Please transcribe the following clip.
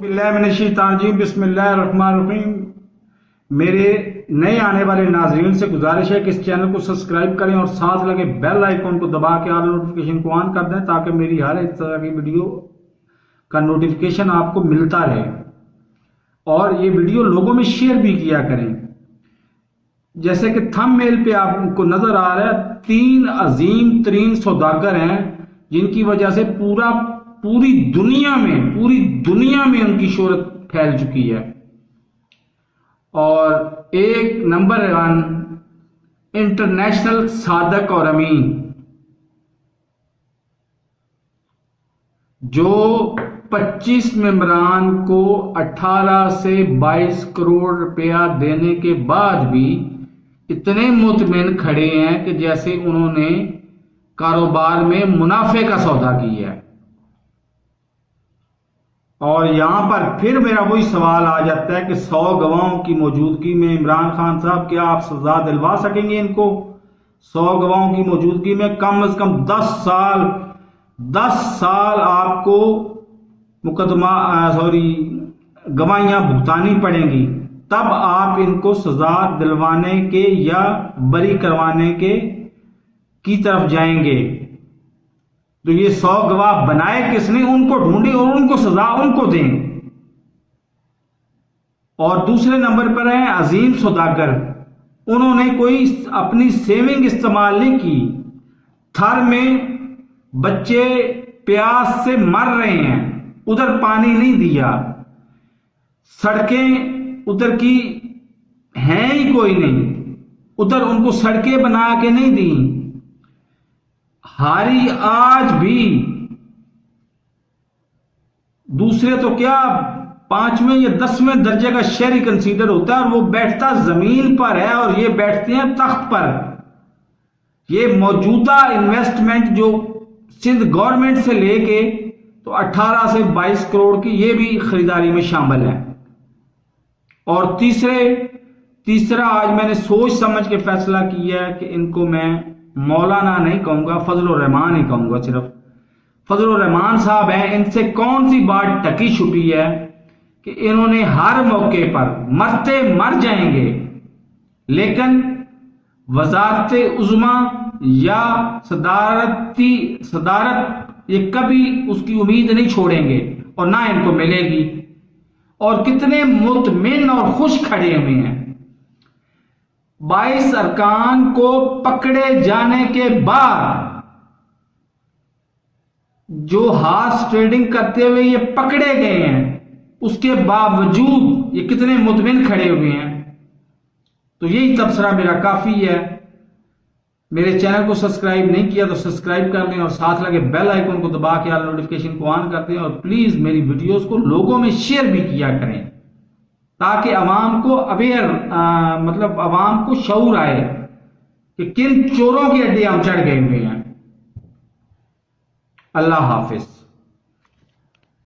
بسم اللہ الرحمن الرحیم۔ میرے نئے آنے والے ناظرین سے گزارش ہے کہ اس چینل کو سبسکرائب کریں اور ساتھ لگے بیل آئیکن کو دبا کے آل نوٹیفیکیشن کو آن کر دیں تاکہ میری ہر ایک طرح کی ویڈیو کا نوٹیفیکیشن آپ کو ملتا رہے، اور یہ ویڈیو لوگوں میں شیئر بھی کیا کریں۔ جیسے کہ تھم میل پہ آپ کو نظر آ رہا ہے، 3 عظیم ترین سوداگر ہیں جن کی وجہ سے پوری دنیا میں ان کی شہرت پھیل چکی ہے۔ اور ایک نمبر 1 انٹرنیشنل صادق اور امین، جو 25 ممبران کو 18 سے 22 کروڑ روپیہ دینے کے بعد بھی اتنے مطمئن کھڑے ہیں کہ جیسے انہوں نے کاروبار میں منافع کا سودا کیا ہے۔ اور یہاں پر پھر میرا وہی سوال آ جاتا ہے کہ 100 گواہوں کی موجودگی میں عمران خان صاحب کیا آپ سزا دلوا سکیں گے ان کو؟ 100 گواہوں کی موجودگی میں کم از کم 10 سال آپ کو گواہیاں بھگتانی پڑیں گی، تب آپ ان کو سزا دلوانے کے یا بری کروانے کی طرف جائیں گے۔ تو یہ 100 گواہ بنائے کس نے؟ ان کو ڈھونڈیں اور ان کو سزا ان کو دیں۔ اور دوسرے نمبر پر ہیں عظیم سوداگر، انہوں نے کوئی اپنی سیونگ استعمال نہیں کی۔ تھر میں بچے پیاس سے مر رہے ہیں، ادھر پانی نہیں دیا، سڑکیں ادھر کی ہیں ہی کوئی نہیں، ادھر ان کو سڑکیں بنا کے نہیں دیں۔ ہاری آج بھی دوسرے تو کیا 5ویں یا 10ویں درجے کا شہری کنسیڈر ہوتا ہے، اور وہ بیٹھتا زمین پر ہے اور یہ بیٹھتے ہیں تخت پر۔ یہ موجودہ انویسٹمنٹ جو سندھ گورنمنٹ سے لے کے تو 18 سے 22 کروڑ کی یہ بھی خریداری میں شامل ہے۔ اور تیسرا آج میں نے سوچ سمجھ کے فیصلہ کیا ہے کہ ان کو میں مولانا نہیں کہوں گا، فضل الرحمان ہی کہوں گا۔ صرف فضل الرحمان صاحب ہیں، ان سے کون سی بات ٹکی چھپی ہے کہ انہوں نے ہر موقع پر مرتے مر جائیں گے، لیکن وزارت عظما یا صدارت یہ کبھی اس کی امید نہیں چھوڑیں گے اور نہ ان کو ملے گی۔ اور کتنے مطمئن اور خوش کھڑے ہوئے ہیں۔ 22 ارکان کو پکڑے جانے کے بعد جو ہارس ٹریڈنگ کرتے ہوئے یہ پکڑے گئے ہیں، اس کے باوجود یہ کتنے مطمئن کھڑے ہوئے ہیں۔ تو یہی تبصرہ میرا کافی ہے۔ میرے چینل کو سبسکرائب نہیں کیا تو سبسکرائب کر لیں اور ساتھ لگے بیل آئیکن کو دبا کے آل نوٹیفیکیشن کو آن کر دیں، اور پلیز میری ویڈیوز کو لوگوں میں شیئر بھی کیا کریں تاکہ عوام کو عوام کو شعور آئے کہ کن چوروں کے اڈے ہم چڑھ گئے ہوئے ہیں۔ اللہ حافظ۔